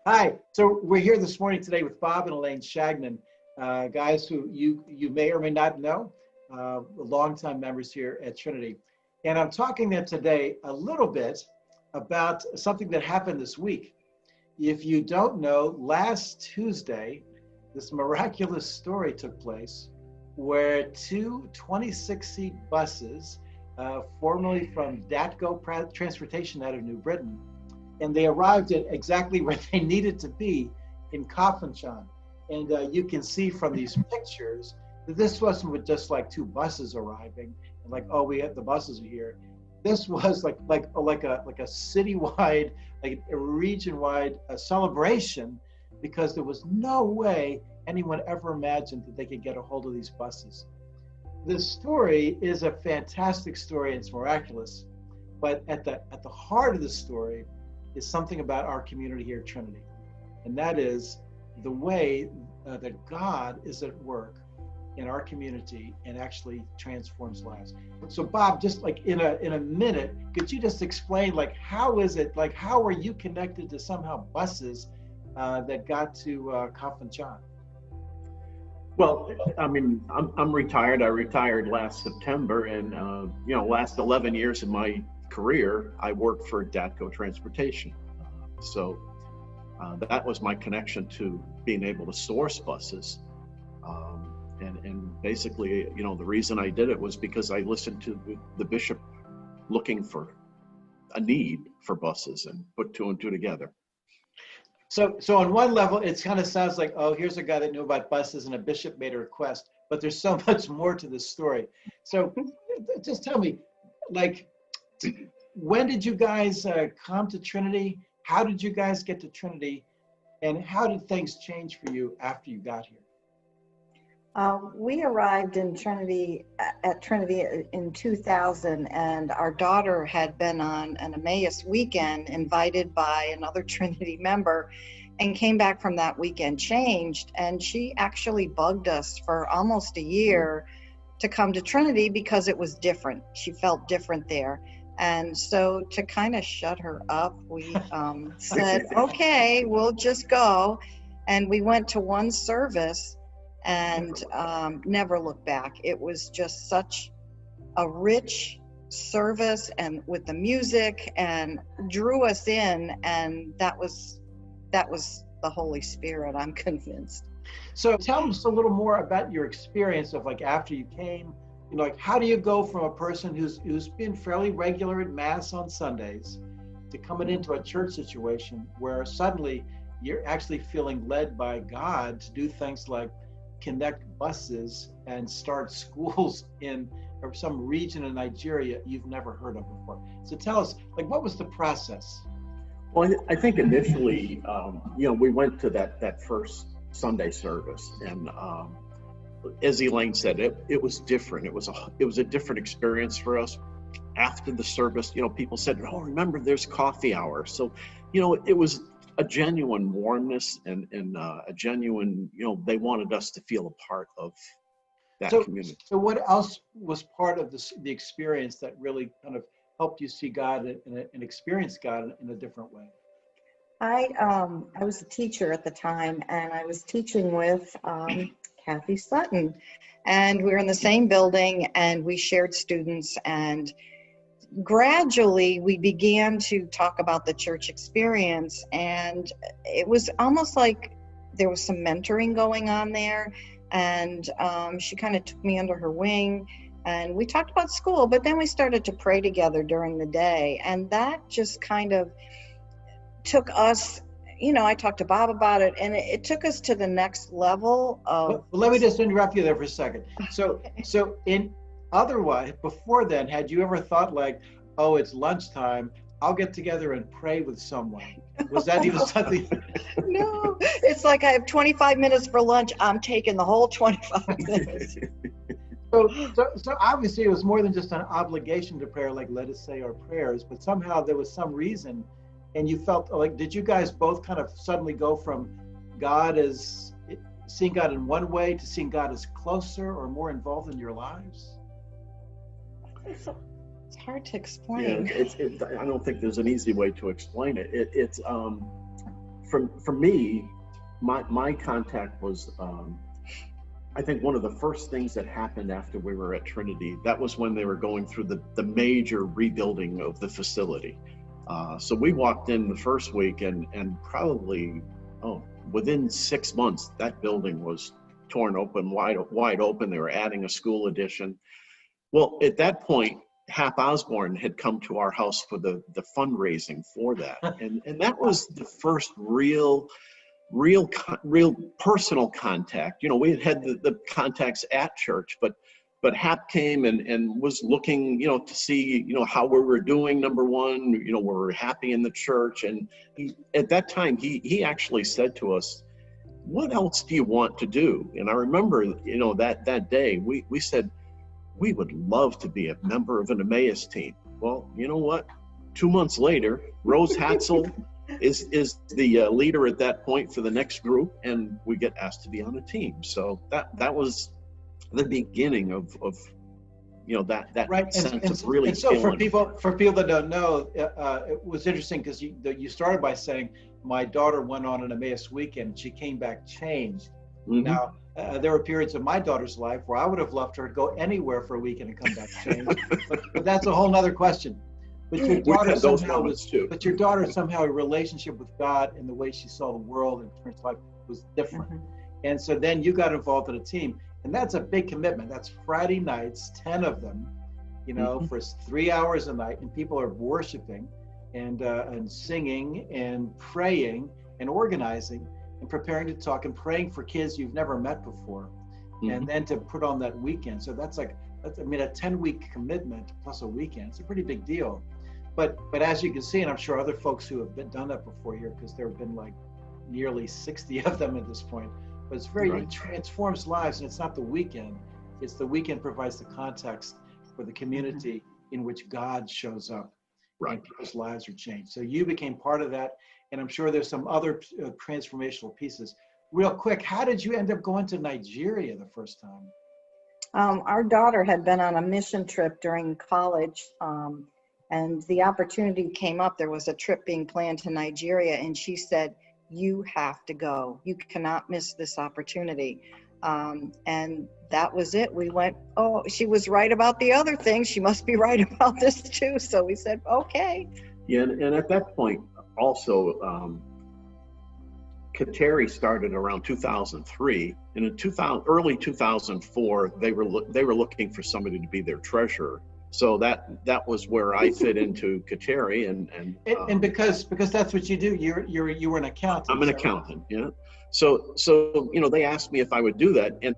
Hi. So we're here this morning today with Bob and Elaine Shagnon, guys who you may or may not know, longtime members here at Trinity. And I'm talking to them today a little bit about something that happened this week. If you don't know, last Tuesday, this miraculous story took place where two 26-seat buses, formerly from DATCO Transportation out of New Britain, and they arrived at exactly where they needed to be in Coffinchon. And you can see from these pictures that this wasn't with just like two buses arriving and like, oh, the buses are here. This was like a citywide, like a region-wide celebration, because there was no way anyone ever imagined that they could get a hold of these buses. This story is a fantastic story, and it's miraculous, but at the heart of the story is something about our community here at Trinity. And that is the way that God is at work in our community and actually transforms lives. So Bob, just like in a minute, could you just explain, like, how is it, like, how are you connected to somehow buses that got to Coffinchon? Well, I mean, I'm retired. I retired last September, and last 11 years of my career, I worked for DATCO Transportation. So that was my connection to being able to source buses. And basically, the reason I did it was because I listened to the bishop looking for a need for buses and put two and two together. So on one level, it kind of sounds like, oh, here's a guy that knew about buses and a bishop made a request, but there's so much more to this story. So just tell me, like, when did you guys come to Trinity? How did you guys get to Trinity? And how did things change for you after you got here? We arrived in Trinity in 2000, and our daughter had been on an Emmaus weekend invited by another Trinity member, and came back from that weekend changed, and she actually bugged us for almost a year to come to Trinity because it was different. She felt different there. And so to kind of shut her up, we said, okay, we'll just go. And we went to one service and never looked back. It was just such a rich service, and with the music, and drew us in, and that was the Holy Spirit, I'm convinced. So tell us a little more about your experience of, like, after you came, like, how do you go from a person who's been fairly regular at Mass on Sundays to coming into a church situation where suddenly you're actually feeling led by God to do things like connect buses and start schools in some region in Nigeria you've never heard of before? So tell us, like, what was the process? Well, I think initially, we went to that first Sunday service, and as Elaine said, it was different. It was a different experience for us. After the service, people said, "Oh, remember, there's coffee hour." So, it was a genuine warmness and a genuine, they wanted us to feel a part of that community. So what else was part of the experience that really kind of helped you see God and experience God in a different way? I was a teacher at the time, and I was teaching with Kathy Sutton, and we were in the same building, and we shared students, and gradually we began to talk about the church experience, and it was almost like there was some mentoring going on there, and she kind of took me under her wing, and we talked about school, but then we started to pray together during the day, and that just kind of took us, I talked to Bob about it, and it took us to the next level of... Well, let me just interrupt you there for a second. So otherwise, before then, had you ever thought, like, oh, it's lunchtime, I'll get together and pray with someone? Was that even something? No, it's like I have 25 minutes for lunch. I'm taking the whole 25 minutes. So obviously it was more than just an obligation to prayer, like, let us say our prayers, but somehow there was some reason, and you felt like, did you guys both kind of suddenly go from seeing God in one way to seeing God as closer or more involved in your lives? It's hard to explain. Yeah, I don't think there's an easy way to explain it. for me, my contact was, I think one of the first things that happened after we were at Trinity, that was when they were going through the major rebuilding of the facility. So we walked in the first week and probably, within 6 months, that building was torn open, wide open. They were adding a school addition. Well, at that point, Hap Osborne had come to our house for the fundraising for that. And that was the first real personal contact. We had the contacts at church, but Hap came and was looking, to see, how we were doing, number one, we were happy in the church. And at that time, he actually said to us, what else do you want to do? And I remember, that day we said, we would love to be a member of an Emmaus team. Well, you know what? 2 months later, Rose Hatzel is the leader at that point for the next group, and we get asked to be on a team. So that was the beginning of that right. sense of really. And so for people that don't know, it was interesting because you started by saying my daughter went on an Emmaus weekend. She came back changed. Mm-hmm. Now there were periods of my daughter's life where I would have loved her to go anywhere for a weekend and come back changed, but that's a whole nother question. But your daughter somehow a relationship with God and the way she saw the world and her life was different. Mm-hmm. And so then you got involved in a team, and that's a big commitment. That's Friday nights, 10 of them, mm-hmm. for 3 hours a night, and people are worshiping and singing and praying and organizing and preparing to talk and praying for kids you've never met before, mm-hmm. and then to put on that weekend. So that's a 10-week commitment plus a weekend. It's a pretty big deal. But as you can see, and I'm sure other folks who have done that before here, because there have been like nearly 60 of them at this point, but it's it transforms lives, and it's not the weekend. It's the weekend provides the context for the community mm-hmm. in which God shows up, and people's lives are changed. So you became part of that, and I'm sure there's some other transformational pieces. Real quick, how did you end up going to Nigeria the first time? Our daughter had been on a mission trip during college, and the opportunity came up. There was a trip being planned to Nigeria, and she said, you have to go. You cannot miss this opportunity. And that was it. We went, she was right about the other thing. She must be right about this too. So we said, okay. Yeah, and at that point, also, Kateri started around 2003, and in early 2004, they were looking for somebody to be their treasurer. So that was where I fit into Kateri, and because that's what you do. You were an accountant. I'm an accountant, yeah. So they asked me if I would do that, and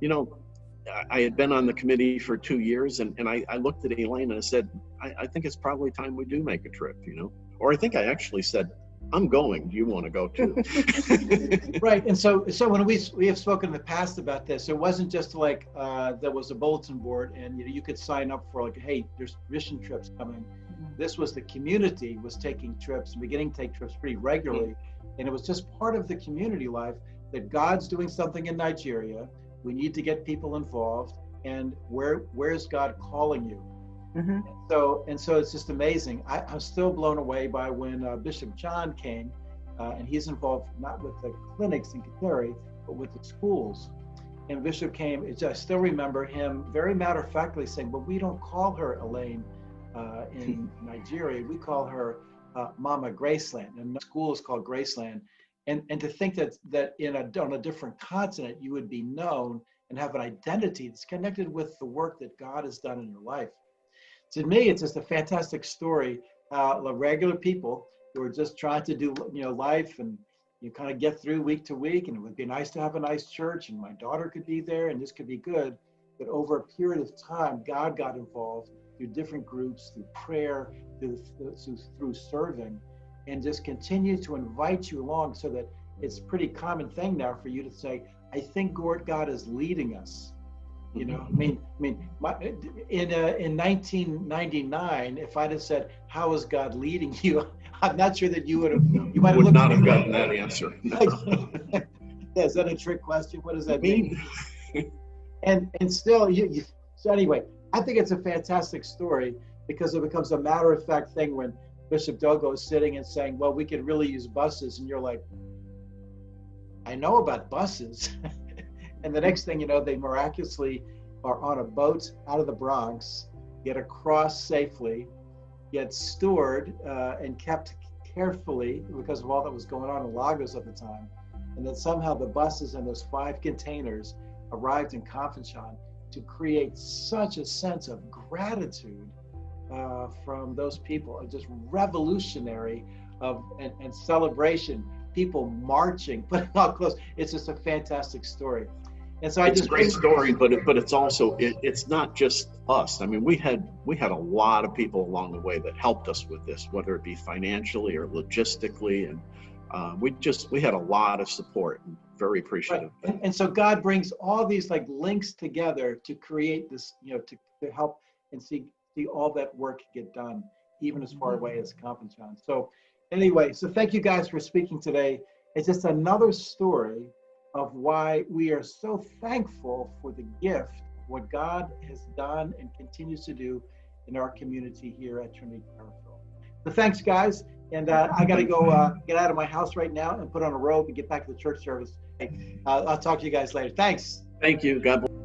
I had been on the committee for 2 years, and I looked at Elaine and I said, I think it's probably time we do make a trip, or I think I actually said, I'm going. Do you want to go too? Right. And so when we have spoken in the past about this, it wasn't just like there was a bulletin board and you could sign up for like, hey, there's mission trips coming. This was the community was taking trips and beginning to take trips pretty regularly. And it was just part of the community life that God's doing something in Nigeria. We need to get people involved. And where's God calling you? Mm-hmm. And so it's just amazing. I'm still blown away by when Bishop John came, and he's involved not with the clinics in Kateri, but with the schools. And Bishop came, I still remember him very matter-of-factly saying, well, we don't call her Elaine in Nigeria. We call her Mama Graceland, and the school is called Graceland. And to think that on a different continent, you would be known and have an identity that's connected with the work that God has done in your life. To me, it's just a fantastic story. Regular people who are just trying to do, life, and you kind of get through week to week. And it would be nice to have a nice church, and my daughter could be there, and this could be good. But over a period of time, God got involved through different groups, through prayer, through serving, and just continued to invite you along. So that it's a pretty common thing now for you to say, I think God is leading us. In 1999, if I'd have said, how is God leading you? I'm not sure that you would not have gotten that answer. Yeah, is that a trick question? What does that mean? and still, so anyway, I think it's a fantastic story because it becomes a matter-of-fact thing when Bishop Dogo is sitting and saying, well, we could really use buses. And you're like, I know about buses. And the next thing you know, they miraculously are on a boat out of the Bronx, get across safely, get stored and kept carefully because of all that was going on in Lagos at the time. And then somehow the buses and those 5 containers arrived in Confenchon to create such a sense of gratitude from those people, just revolutionary and celebration, people marching, putting out clothes. It's just a fantastic story. And so it's a great story, but it's also it's not just us. I mean, we had a lot of people along the way that helped us with this, whether it be financially or logistically, and we had a lot of support. And very appreciative. Right. And so God brings all these like links together to create this, to help and see all that work get done, even as far away as Confenchon. So anyway, so thank you guys for speaking today. It's just another story of why we are so thankful for the gift, what God has done and continues to do in our community here at Trinity Clarksville. So thanks, guys. And I got to go get out of my house right now and put on a robe and get back to the church service. I'll talk to you guys later. Thanks. Thank you. God bless.